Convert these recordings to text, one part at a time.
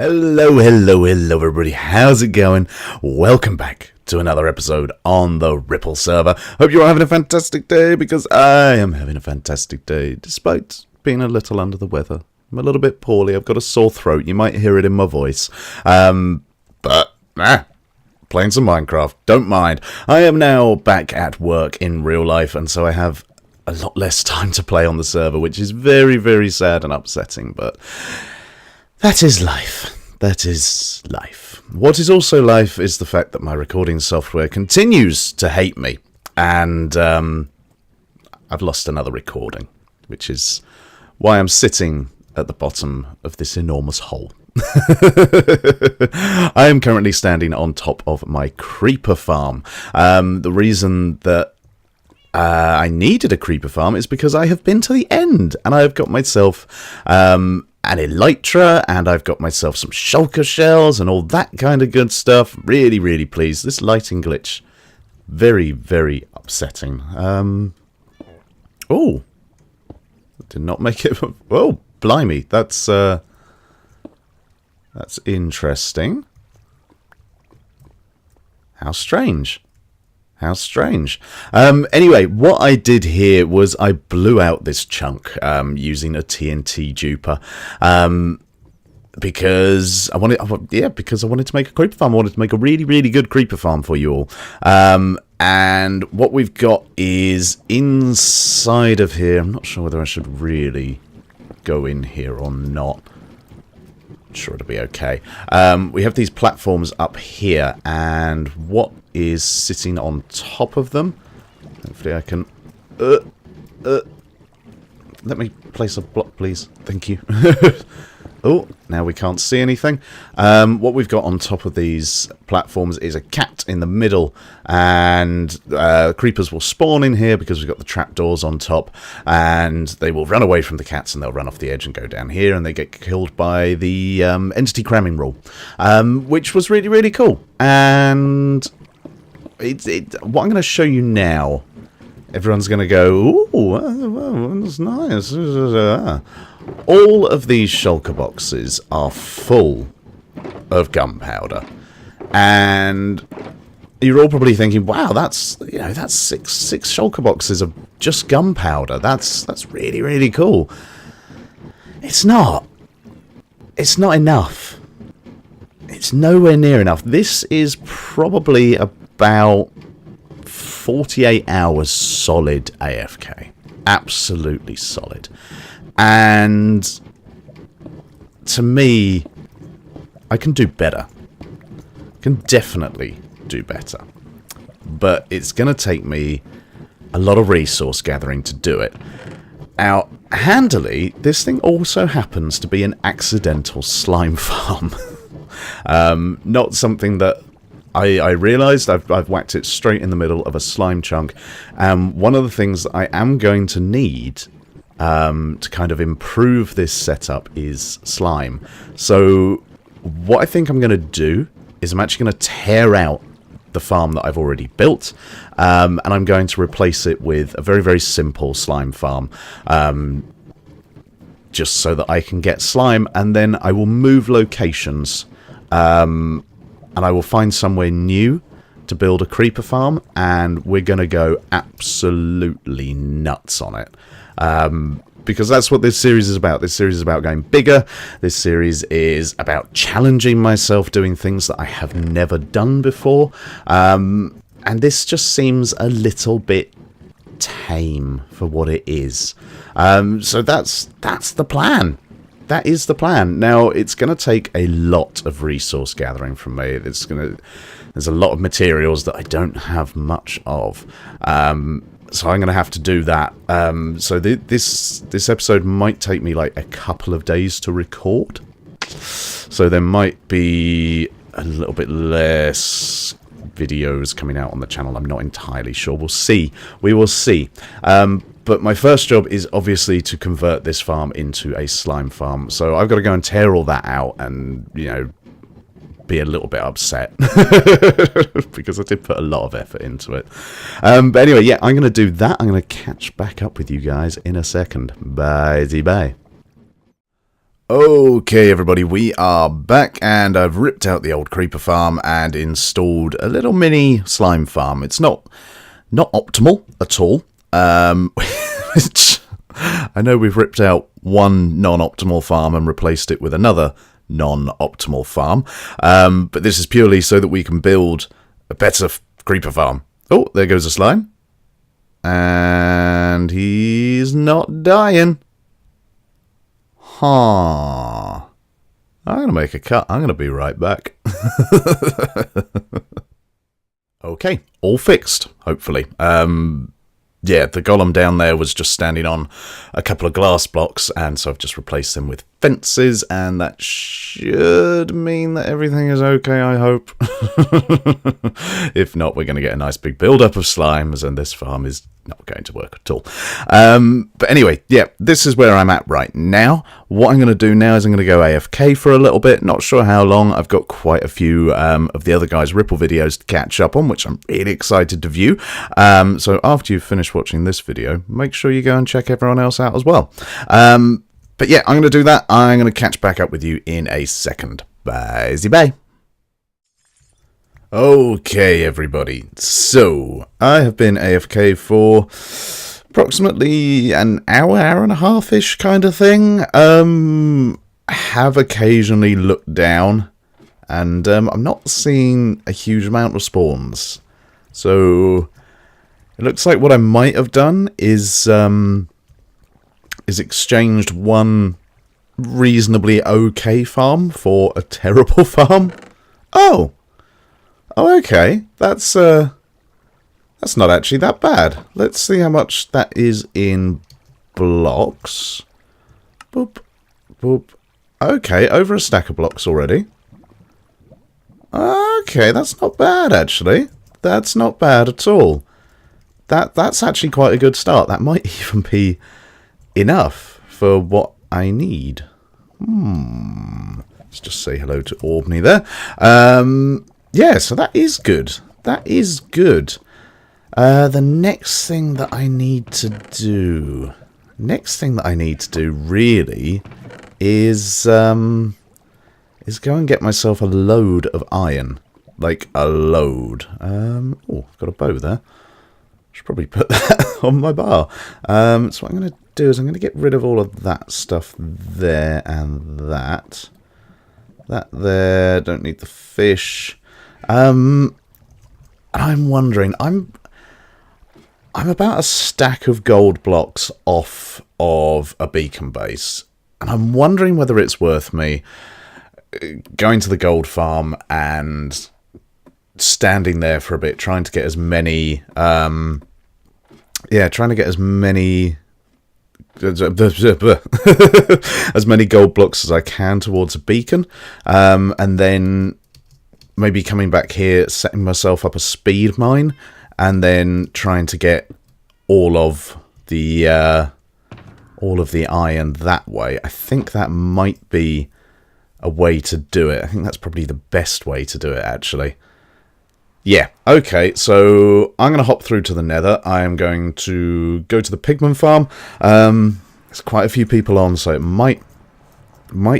Hello everybody, how's it going? Welcome back to another episode on the Ripple server. Hope you're having a fantastic day, because I am having a fantastic day, despite being a little under the weather. I'm a little bit poorly, I've got a sore throat, you might hear it in my voice. Playing some Minecraft, don't mind. I am now back at work in real life, and so I have a lot less time to play on the server, which is very, very sad and upsetting, but that is life. That is life. What is also life is the fact that my recording software continues to hate me. And I've lost another recording, which is why I'm sitting at the bottom of this enormous hole. I am currently standing on top of my creeper farm. The reason that I needed a creeper farm is because I have been to the end, and I have got myself an elytra, and I've got myself some shulker shells and all that kind of good stuff. Really, really pleased. This lighting glitch, very, very upsetting. Oh, did not make it. Oh, blimey, that's interesting. How strange. How strange. Anyway, what I did here was I blew out this chunk using a TNT duper because I wanted to make a creeper farm. I wanted to make a really, really good creeper farm for you all. And what we've got is inside of here. I'm not sure whether I should really go in here or not. I'm sure it'll be okay. We have these platforms up here, and what is sitting on top of them? Hopefully I can... let me place a block, please. Thank you. Oh, now we can't see anything. What we've got on top of these platforms is a cat in the middle, and creepers will spawn in here because we've got the trapdoors on top, and they will run away from the cats, and they'll run off the edge and go down here, and they get killed by the entity cramming rule, which was really, really cool. And what I'm going to show you now, everyone's going to go, ooh, that's nice. All of these shulker boxes are full of gunpowder, and you're all probably thinking, "Wow, that's six shulker boxes of just gunpowder. That's really, really cool." It's not. It's not enough. It's nowhere near enough. This is probably about 48 hours solid AFK. Absolutely solid. And to me, I can do better. Can definitely do better. But it's going to take me a lot of resource gathering to do it. Now, handily, this thing also happens to be an accidental slime farm. Not something that I realised. I've whacked it straight in the middle of a slime chunk. One of the things that I am going to need to kind of improve this setup is slime. So what I think I'm going to do is I'm actually going to tear out the farm that I've already built, and I'm going to replace it with a very, very simple slime farm, just so that I can get slime, and then I will move locations, and I will find somewhere new to build a creeper farm, and we're going to go absolutely nuts on it. Because that's what this series is about. This series is about going bigger. This series is about challenging myself, doing things that I have never done before. And this just seems a little bit tame for what it is. So that's the plan. That is the plan. Now, it's going to take a lot of resource gathering from me. There's a lot of materials that I don't have much of. So I'm going to have to do that. So this episode might take me like a couple of days to record. So there might be a little bit less videos coming out on the channel. I'm not entirely sure. We'll see. We will see. But my first job is obviously to convert this farm into a slime farm. So I've got to go and tear all that out and, be a little bit upset because I did put a lot of effort into it. But anyway, yeah, I'm going to do that. I'm going to catch back up with you guys in a second. Bye. Okay, everybody, we are back, and I've ripped out the old creeper farm and installed a little mini slime farm. It's not optimal at all. Which I know we've ripped out one non-optimal farm and replaced it with another non-optimal farm, but this is purely so that we can build a better creeper farm. Oh, there goes a slime, and he's not dying. Huh. I'm going to make a cut. I'm going to be right back. Okay, all fixed, hopefully. Yeah, the golem down there was just standing on a couple of glass blocks, and so I've just replaced them with fences, and that should mean that everything is okay, I hope. If not, we're going to get a nice big build-up of slimes, and this farm is not going to work at all. But anyway, yeah, this is where I'm at right now. What I'm going to do now is I'm going to go AFK for a little bit. Not sure how long. I've got quite a few of the other guys' Ripple videos to catch up on, which I'm really excited to view. So after you've finished watching this video, make sure you go and check everyone else out as well. But yeah, I'm going to do that. I'm going to catch back up with you in a second. Bye. Okay, everybody. So, I have been AFK for approximately an hour and a half-ish kind of thing. Have occasionally looked down, and I'm not seeing a huge amount of spawns. So, it looks like what I might have done is exchanged one reasonably okay farm for a terrible farm. Oh, okay. That's not actually that bad. Let's see how much that is in blocks. Boop, boop. Okay, over a stack of blocks already. Okay, that's not bad, actually. That's not bad at all. That's actually quite a good start. That might even be enough for what I need. Let's just say hello to Albany there. Yeah, so that is good. That is good. The next thing that I need to do... really is go and get myself a load of iron. Like, a load. Oh, I've got a bow there. Should probably put that on my bar. So what I'm going to do is I'm going to get rid of all of that stuff there and that. That there. Don't need the fish. And I'm wondering, I'm about a stack of gold blocks off of a beacon base, and I'm wondering whether it's worth me going to the gold farm and standing there for a bit, trying to get as many, as many gold blocks as I can towards a beacon, and then maybe coming back here, setting myself up a speed mine, and then trying to get all of the iron that way. I think that might be a way to do it. I think that's probably the best way to do it, actually. Yeah, okay, so I'm going to hop through to the nether. I am going to go to the pigman farm. There's quite a few people on, so it might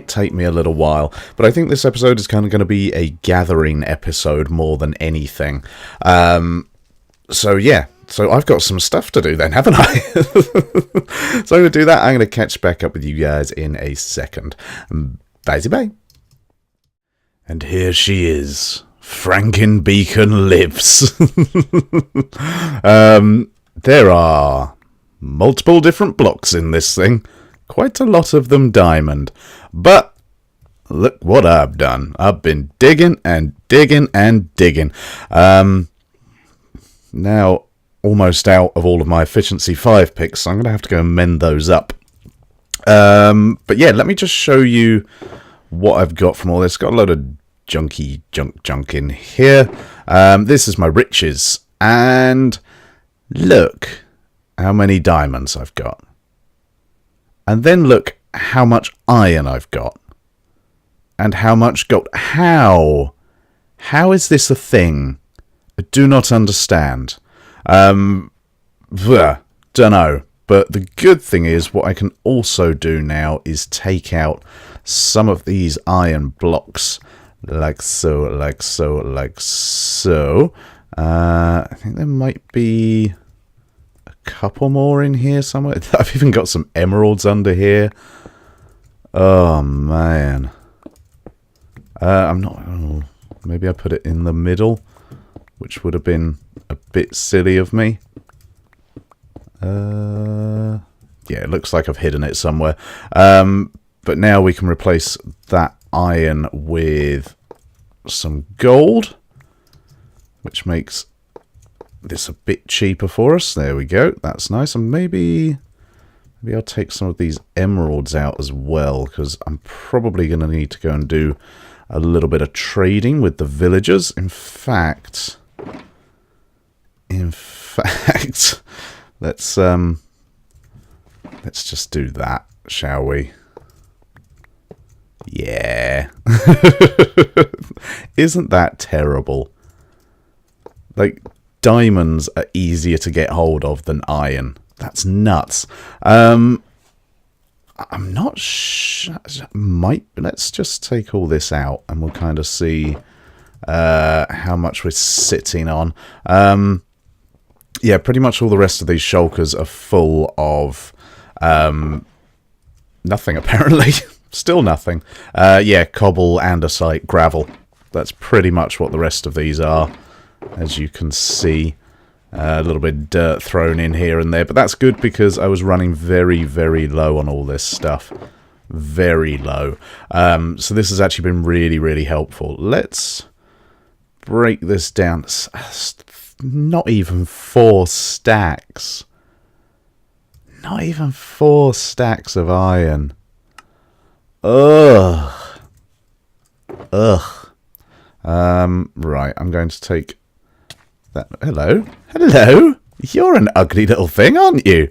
take me a little while, but I think this episode is kind of going to be a gathering episode more than anything. So yeah, so I've got some stuff to do then, haven't I? So I'm going to do that. I'm going to catch back up with you guys in a second. Bye. And here she is. Franken Beacon lives. There are multiple different blocks in this thing. Quite a lot of them diamond. But look what I've done. I've been digging and digging and digging. Now, almost out of all of my efficiency 5 picks, so I'm going to have to go and mend those up. But yeah, let me just show you what I've got from all this. Got a load of junk in here. This is my riches. And look how many diamonds I've got. And then look how much iron I've got. And how much gold. How? How is this a thing? I do not understand. Dunno. But the good thing is, what I can also do now is take out some of these iron blocks. Like so, like so, like so. I think there might be a couple more in here somewhere. I've even got some emeralds under here. Oh, man. I'm not... Oh, maybe I put it in the middle, which would have been a bit silly of me. Yeah, it looks like I've hidden it somewhere. But now we can replace that iron with some gold, which makes this a bit cheaper for us. There we go. That's nice. And maybe I'll take some of these emeralds out as well, because I'm probably going to need to go and do a little bit of trading with the villagers. In fact, let's just do that, shall we? Yeah. Isn't that terrible? Like, diamonds are easier to get hold of than iron. That's nuts. I'm not sure. Let's just take all this out and we'll kind of see how much we're sitting on. Yeah, pretty much all the rest of these shulkers are full of nothing, apparently. Still nothing. Yeah, cobble, andesite, gravel. That's pretty much what the rest of these are, as you can see. A little bit of dirt thrown in here and there, but that's good because I was running very, very low on all this stuff. Very low. So this has actually been really, really helpful. Let's break this down. Not even 4 stacks. Not even 4 stacks of iron. Ugh. Ugh. Right, I'm going to take that. Hello? Hello? You're an ugly little thing, aren't you?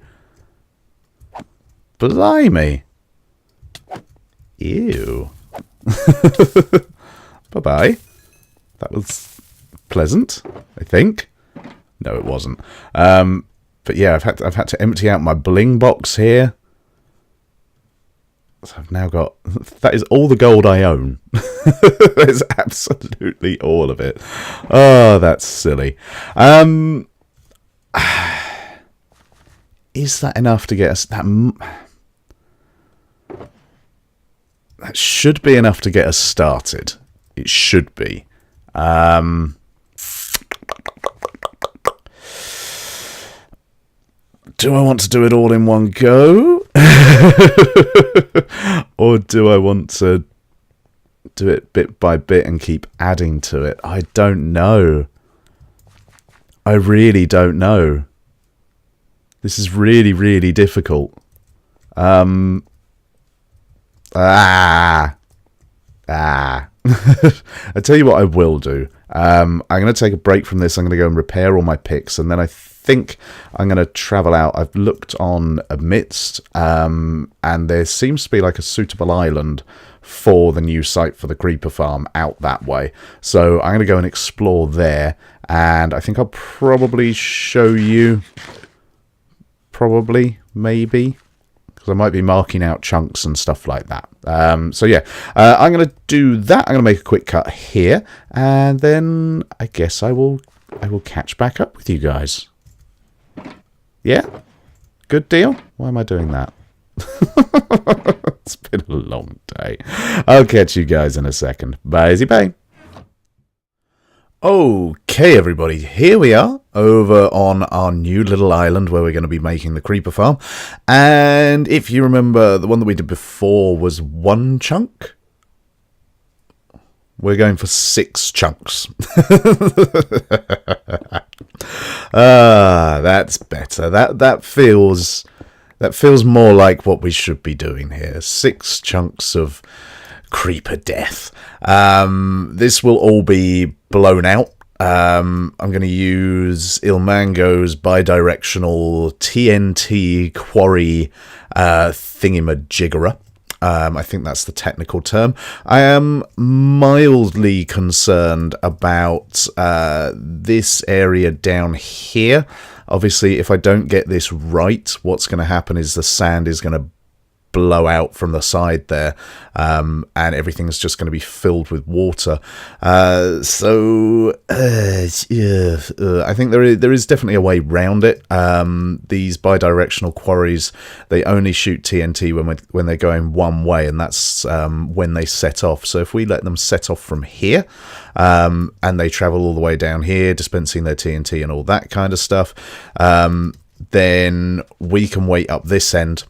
Blimey. Ew. Bye-bye. That was pleasant, I think. No, it wasn't. But yeah, I've had to empty out my bling box here. So I've now got... That is all the gold I own. That is absolutely all of it. Oh, that's silly. Is that enough to get us... That should be enough to get us started. It should be. Do I want to do it all in one go? Or do I want to do it bit by bit and keep adding to it? I don't know. I really don't know. This is really, really difficult. I tell you what I will do. I'm going to take a break from this. I'm going to go and repair all my picks, and then I think I'm going to travel out. I've looked on Amidst, and there seems to be like a suitable island for the new site for the creeper farm out that way. So I'm going to go and explore there, and I think I'll probably show you, maybe, because I might be marking out chunks and stuff like that. So yeah, I'm going to do that. I'm going to make a quick cut here, and then I guess I will catch back up with you guys. Yeah? Good deal? Why am I doing that? It's been a long day. I'll catch you guys in a second. Bye. Okay, everybody, here we are over on our new little island where we're going to be making the creeper farm. And if you remember, the one that we did before was 1 chunk. We're going for 6 chunks. That's better. That feels more like what we should be doing here. 6 chunks of creeper death. This will all be blown out. I'm going to use Ilmango's bidirectional TNT quarry thingamajiggerer. I think that's the technical term. I am mildly concerned about this area down here. Obviously, if I don't get this right, what's going to happen is the sand is going to blow out from the side there, and everything's just going to be filled with water. I think there is definitely a way round it. These bidirectional quarries, they only shoot TNT when they're going one way, and that's when they set off. So if we let them set off from here, and they travel all the way down here, dispensing their TNT and all that kind of stuff, then we can wait up this end.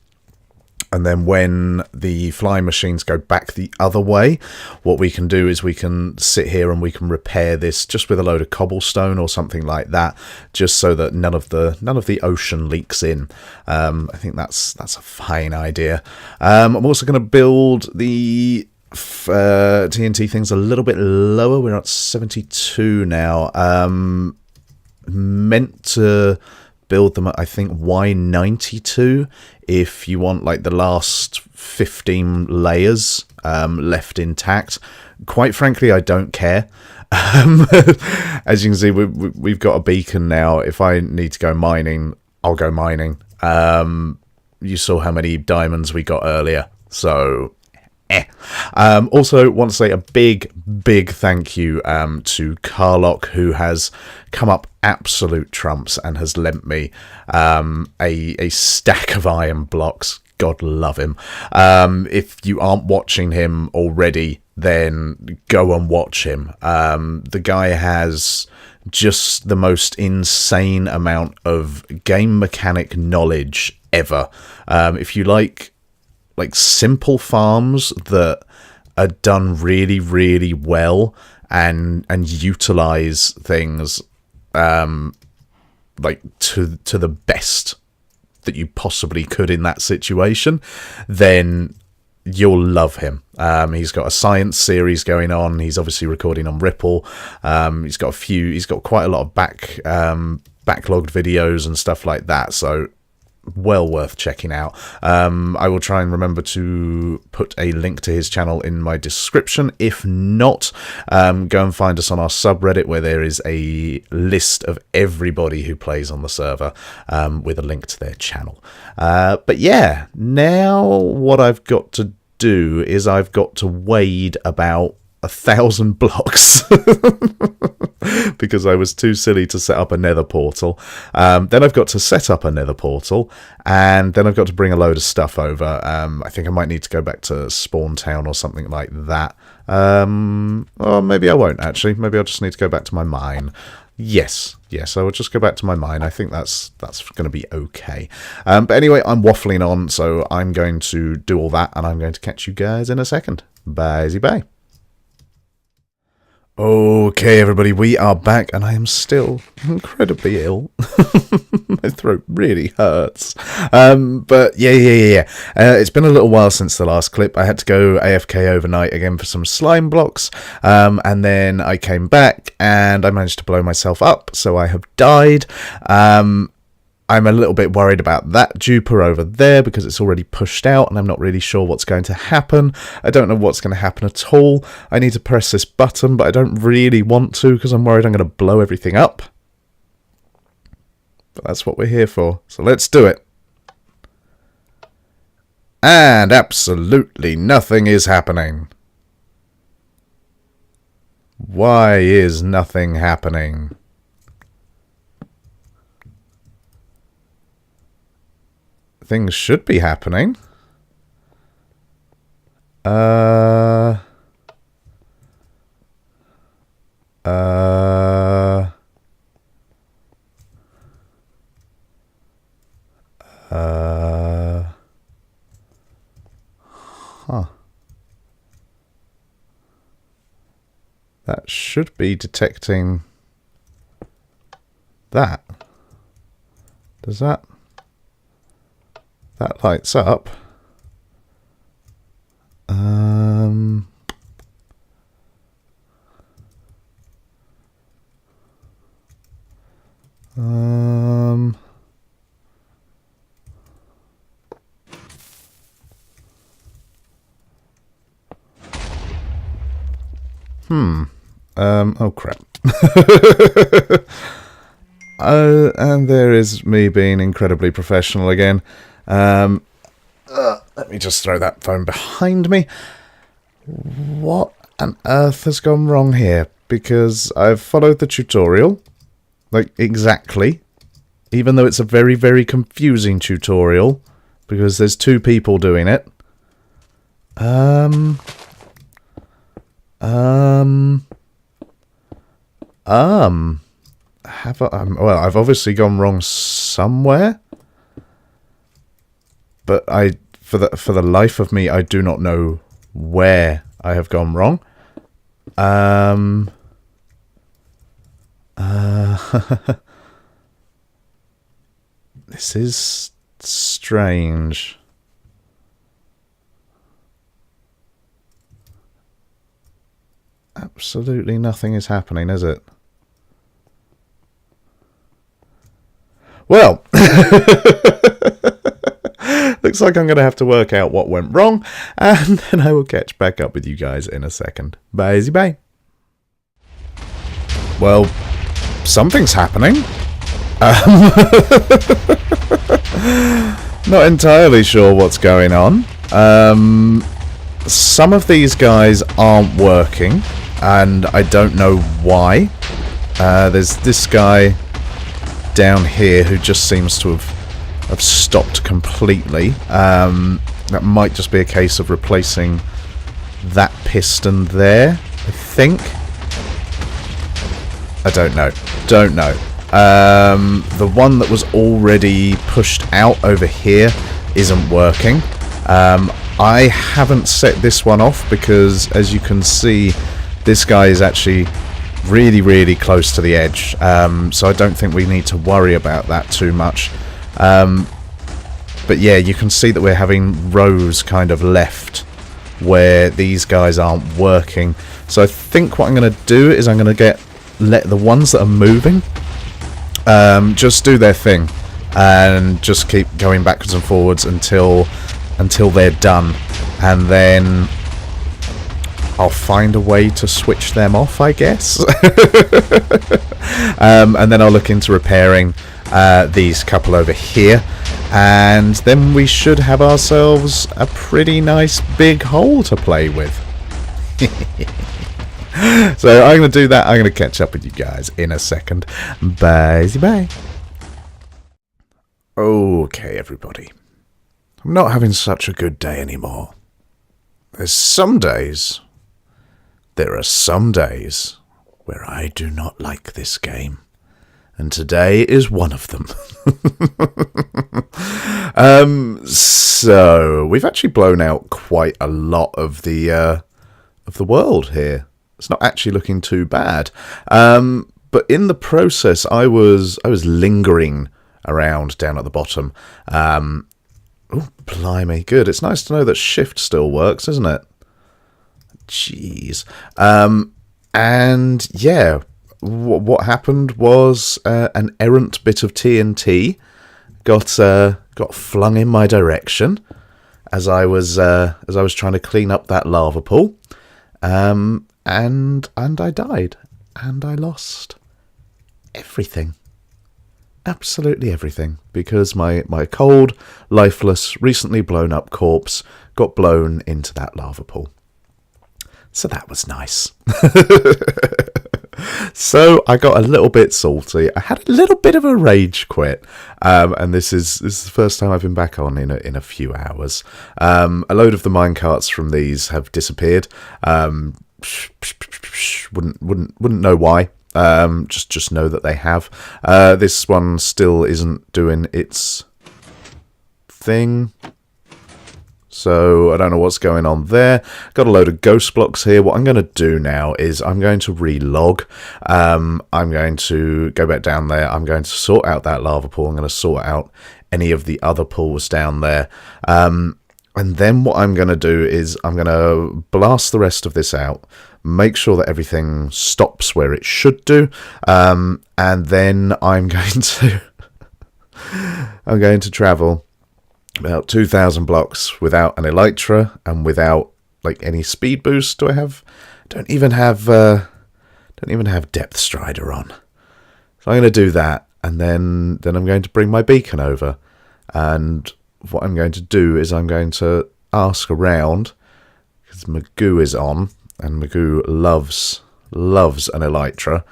And then when the flying machines go back the other way, what we can do is we can sit here and we can repair this just with a load of cobblestone or something like that, just so that none of the ocean leaks in. I think that's a fine idea. I'm also going to build the TNT things a little bit lower. We're at 72 now. Meant to build them at, I think, Y92 if you want like the last 15 layers left intact. Quite frankly, I don't care. As you can see, we've got a beacon now. If I need to go mining, I'll go mining. You saw how many diamonds we got earlier, so also want to say a big thank you to Carlock, who has come up absolute trumps and has lent me a stack of iron blocks. God love him. If you aren't watching him already, then go and watch him. The guy has just the most insane amount of game mechanic knowledge ever. If you like simple farms that are done really well and utilize things like to the best that you possibly could in that situation, then you'll love him. He's got a science series going on. He's obviously recording on Ripple. He's got quite a lot of backlogged videos and stuff like that, so well worth checking out. I will try and remember to put a link to his channel in my description. If not, go and find us on our subreddit, where there is a list of everybody who plays on the server with a link to their channel. But yeah, now what I've got to do is I've got to wade about 1,000 blocks because I was too silly to set up a nether portal. Then I've got to set up a nether portal, and then I've got to bring a load of stuff over. I think I might need to go back to Spawn Town or something like that. Or maybe I won't, actually. Maybe I'll just need to go back to my mine. Yes, I will just go back to my mine. I think that's going to be okay. But anyway, I'm waffling on, so I'm going to do all that, and I'm going to catch you guys in a second. Bye. Okay, everybody, we are back, and I am still incredibly ill. My throat really hurts. But yeah. It's been a little while since the last clip. I had to go AFK overnight again for some slime blocks, and then I came back, and I managed to blow myself up, so I have died. I'm a little bit worried about that duper over there because it's already pushed out and I'm not really sure what's going to happen. I don't know what's going to happen at all. I need to press this button, but I don't really want to because I'm worried I'm going to blow everything up. But that's what we're here for. So let's do it. And absolutely nothing is happening. Why is nothing happening? Things should be happening. That should be detecting that. Does that? That lights up. Oh crap. And there is me being incredibly professional again. Let me just throw that phone behind me. What on earth has gone wrong here? Because I've followed the tutorial, like, exactly. Even though it's a very, very confusing tutorial, because there's two people doing it. Have I, well, I've obviously gone wrong somewhere, but for the life of me, I do not know where I have gone wrong. This is strange. Absolutely nothing is happening, is it? Well, looks like I'm going to have to work out what went wrong, and then I will catch back up with you guys in a second. Bye. Well, something's happening. Not entirely sure what's going on. Some of these guys aren't working, and I don't know why. There's this guy down here who just seems to have stopped completely. That might just be a case of replacing that piston there, I think. I don't know. The one that was already pushed out over here isn't working. I haven't set this one off because, as you can see, this guy is actually really, really close to the edge. So I don't think we need to worry about that too much. But yeah, you can see that we're having rows kind of left where these guys aren't working. So I think what I'm going to do is I'm going to let the ones that are moving just do their thing and just keep going backwards and forwards until they're done, and then I'll find a way to switch them off, I guess. And then I'll look into repairing these couple over here, and then we should have ourselves a pretty nice big hole to play with. So I'm going to do that. I'm going to catch up with you guys in a second. Bye. Okay, everybody. I'm not having such a good day anymore. There are some days where I do not like this game. And today is one of them. So we've actually blown out quite a lot of the world here. It's not actually looking too bad. But in the process, I was lingering around down at the bottom. Oh, blimey, good. It's nice to know that shift still works, isn't it? Jeez. And yeah, what happened was an errant bit of TNT got flung in my direction as I was trying to clean up that lava pool. And I died, and I lost everything. Absolutely everything, because my cold, lifeless, recently blown up corpse got blown into that lava pool. So that was nice. So I got a little bit salty. I had a little bit of a rage quit, and this is the first time I've been back on in a few hours. A load of the minecarts from these have disappeared. Wouldn't know why. Just know that they have. This one still isn't doing its thing, so I don't know what's going on there. Got a load of ghost blocks here. What I'm going to do now is I'm going to relog. I'm going to go back down there. I'm going to sort out that lava pool. I'm going to sort out any of the other pools down there. And then what I'm going to do is I'm going to blast the rest of this out, make sure that everything stops where it should do, and then I'm going to travel about 2,000 blocks without an elytra and without like any speed boost. Do I have don't even have Depth Strider on. So I'm going to do that, and then I'm going to bring my beacon over. And what I'm going to do is I'm going to ask around, because Magoo is on, and Magoo loves an Elytra,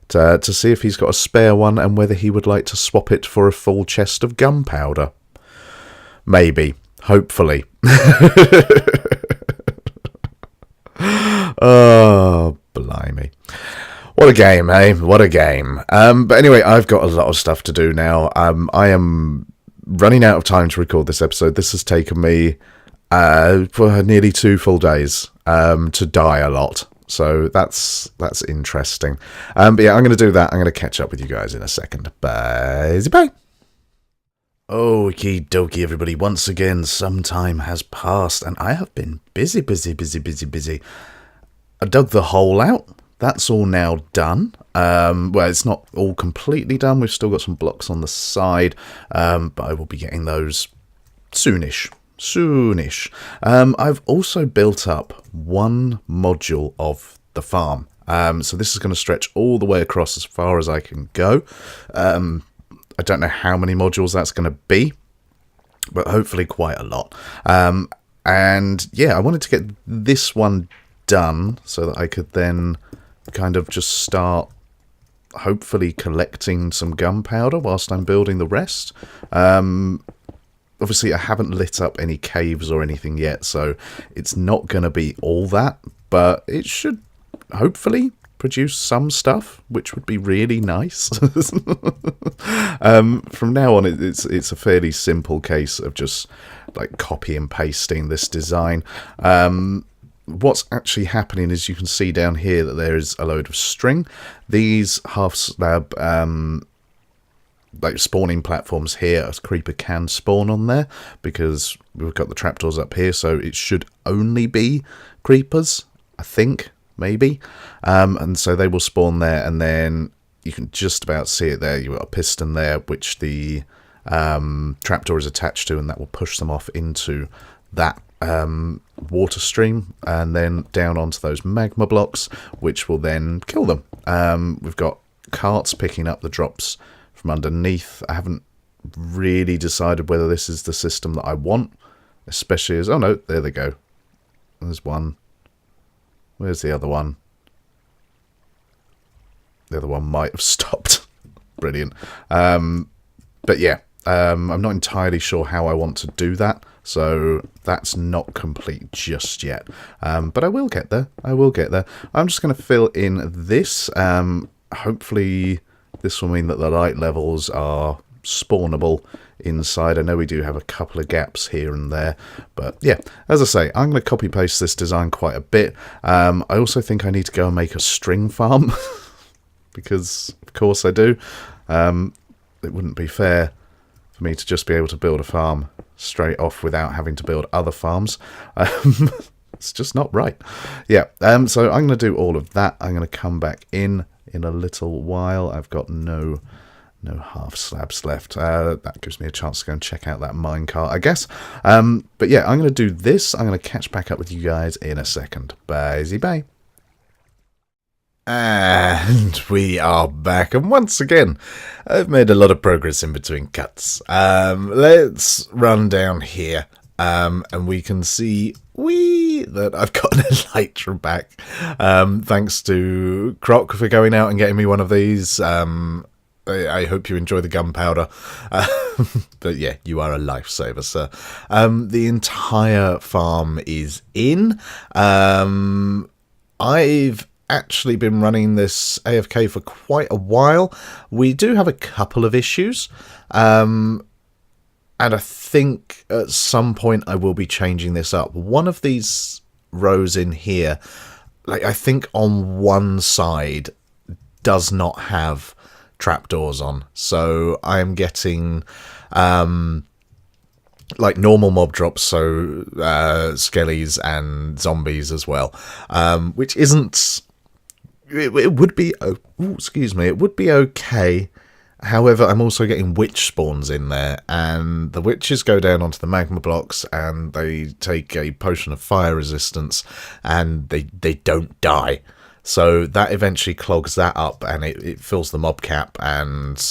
to see if he's got a spare one and whether he would like to swap it for a full chest of gunpowder. Maybe. Hopefully. Oh, blimey. What a game, eh? What a game. But anyway, I've got a lot of stuff to do now. I am running out of time to record this episode. This has taken me for nearly 2 full days to die a lot. So that's interesting. But yeah, I'm going to do that. I'm going to catch up with you guys in a second. Bye. Bye. Okie dokie, everybody. Once again, some time has passed, and I have been busy. I dug the hole out. That's all now done. Well, it's not all completely done. We've still got some blocks on the side, but I will be getting those soonish. I've also built up one module of the farm. So this is going to stretch all the way across as far as I can go. I don't know how many modules that's going to be, but hopefully quite a lot. And yeah, I wanted to get this one done so that I could then kind of just start hopefully collecting some gunpowder whilst I'm building the rest. Obviously I haven't lit up any caves or anything yet, so it's not going to be all that, but it should hopefully produce some stuff, which would be really nice. From now on, it's a fairly simple case of just like copy and pasting this design. What's actually happening is you can see down here that there is a load of string. These half slab like spawning platforms here, a creeper can spawn on there because we've got the trapdoors up here, so it should only be creepers, I think. Maybe, and so they will spawn there, and then you can just about see it there. You've got a piston there, which the trapdoor is attached to, and that will push them off into that water stream, and then down onto those magma blocks, which will then kill them. We've got carts picking up the drops from underneath. I haven't really decided whether this is the system that I want, especially as... Oh no, there they go. There's one. Where's the other one? The other one might have stopped. Brilliant. But yeah, I'm not entirely sure how I want to do that, so that's not complete just yet. But I will get there. I'm just going to fill in this. Hopefully this will mean that the light levels are spawnable inside. I know we do have a couple of gaps here and there, but yeah, as I say, I'm going to copy paste this design quite a bit. I also think I need to go and make a string farm because of course I do. It wouldn't be fair for me to just be able to build a farm straight off without having to build other farms. It's just not right. Yeah, so I'm going to do all of that. I'm going to come back in a little while. I've got no half slabs left. That gives me a chance to go and check out that minecart, I guess. But yeah, I'm going to do this. I'm going to catch back up with you guys in a second. Bye. And we are back. And once again, I've made a lot of progress in between cuts. Let's run down here. And we can see that I've got an Elytra back. Thanks to Croc for going out and getting me one of these. I hope you enjoy the gunpowder. But yeah, you are a lifesaver, sir. The entire farm is in. I've actually been running this AFK for quite a while. We do have a couple of issues. And I think at some point I will be changing this up. One of these rows in here, like I think on one side, does not have trapdoors on, so I'm getting like normal mob drops, so skellies and zombies as well, which isn't... It would be... Oh, excuse me. It would be okay However, I'm also getting witch spawns in there, and the witches go down onto the magma blocks, and they take a potion of fire resistance, and they don't die. So that eventually clogs that up, and it fills the mob cap, and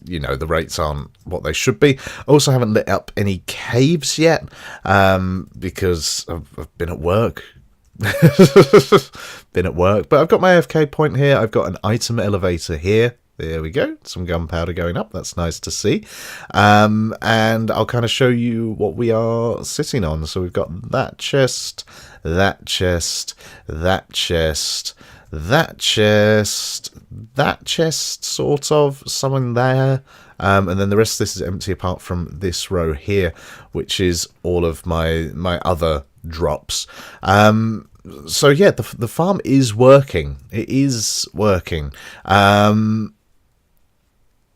you know, the rates aren't what they should be. I also haven't lit up any caves yet, because I've been at work. Been at work, but I've got my AFK point here. I've got an item elevator here. There we go. Some gunpowder going up. That's nice to see. And I'll kind of show you what we are sitting on. So we've got that chest, that chest, that chest, that chest, that chest, sort of, something there. And then the rest of this is empty apart from this row here, which is all of my other drops. So yeah, the farm is working. It is working.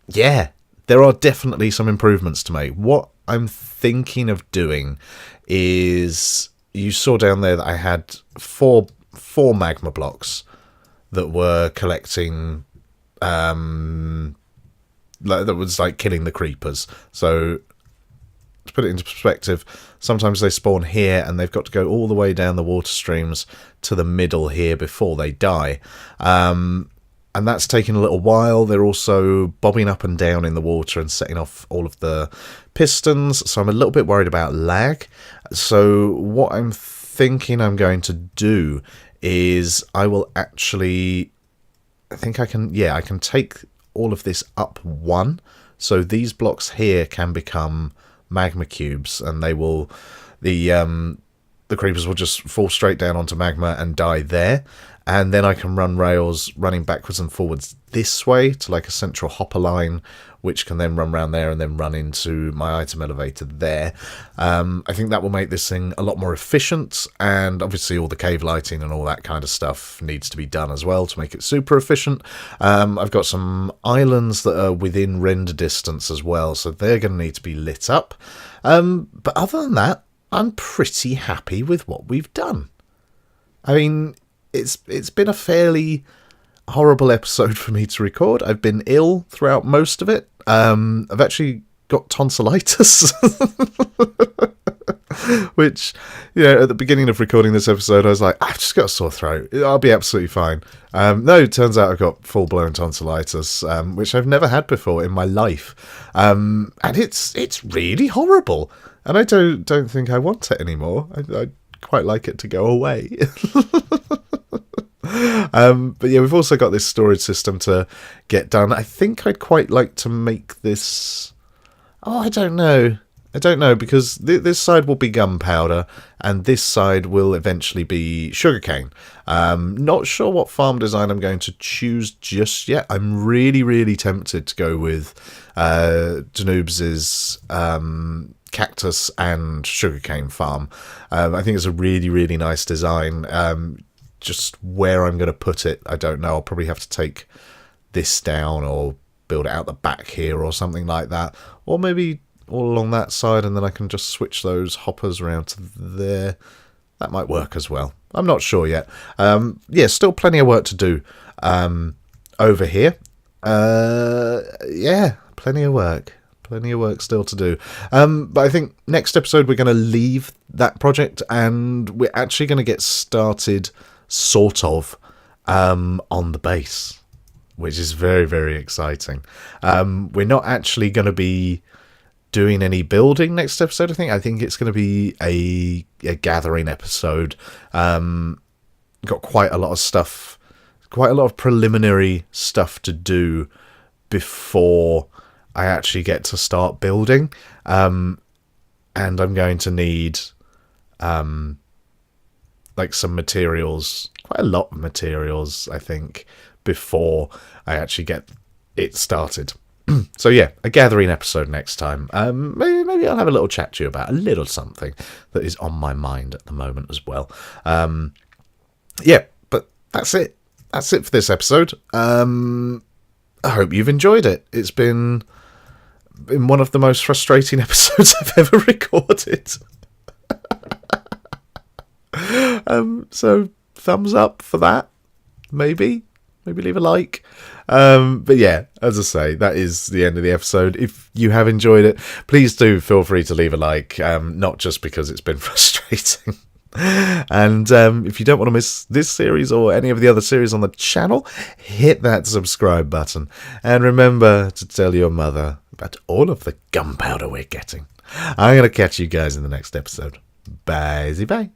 Yeah, there are definitely some improvements to make. What I'm thinking of doing is, you saw down there that I had four magma blocks that were collecting, that was like killing the creepers. So to put it into perspective, sometimes they spawn here and they've got to go all the way down the water streams to the middle here before they die. And that's taking a little while. They're also bobbing up and down in the water and setting off all of the pistons. So I'm a little bit worried about lag. So what I'm thinking I'm going to do is I will actually, I think I can take all of this up one. So these blocks here can become magma cubes, and they will, the creepers will just fall straight down onto magma and die there. And then I can run rails running backwards and forwards this way to like a central hopper line, which can then run around there and then run into my item elevator there. I think that will make this thing a lot more efficient, and obviously all the cave lighting and all that kind of stuff needs to be done as well to make it super efficient. I've got some islands that are within render distance as well, so they're going to need to be lit up. But other than that, I'm pretty happy with what we've done. I mean, it's been a fairly horrible episode for me to record. I've been ill throughout most of it. I've actually got tonsillitis, which, you know, at the beginning of recording this episode, I was like, I've just got a sore throat. I'll be absolutely fine. No, it turns out I've got full-blown tonsillitis, which I've never had before in my life. And it's really horrible. And I don't think I want it anymore. I quite like it to go away. But yeah, we've also got this storage system to get done. I think I'd quite like to make this... Oh, I don't know, because this side will be gunpowder, and this side will eventually be sugarcane. Not sure what farm design I'm going to choose just yet. I'm really, really tempted to go with Danoob's cactus and sugarcane farm. I think it's a really, really nice design. Just where I'm going to put it, I don't know. I'll probably have to take this down or build it out the back here or something like that. Or maybe all along that side, and then I can just switch those hoppers around to there. That might work as well. I'm not sure yet. Yeah, still plenty of work to do over here. Yeah, plenty of work. Plenty of work still to do. But I think next episode we're going to leave that project, and we're actually going to get started sort of on the base, which is very, very exciting. We're not actually going to be doing any building next episode. I think it's going to be a gathering episode. Got quite a lot of stuff, quite a lot of preliminary stuff to do before I actually get to start building. And I'm going to need like some materials, quite a lot of materials, I think, before I actually get it started. So yeah, a gathering episode next time. Maybe I'll have a little chat to you about a little something that is on my mind at the moment as well. Yeah, but that's it. That's it for this episode. I hope you've enjoyed it. It's been one of the most frustrating episodes I've ever recorded. So thumbs up for that, maybe. maybe leave a like. But yeah, as I say, that is the end of the episode. If you have enjoyed it, please do feel free to leave a like, not just because it's been frustrating. And if you don't want to miss this series or any of the other series on the channel, hit that subscribe button. And remember to tell your mother about all of the gunpowder we're getting. I'm going to catch you guys in the next episode. Bye.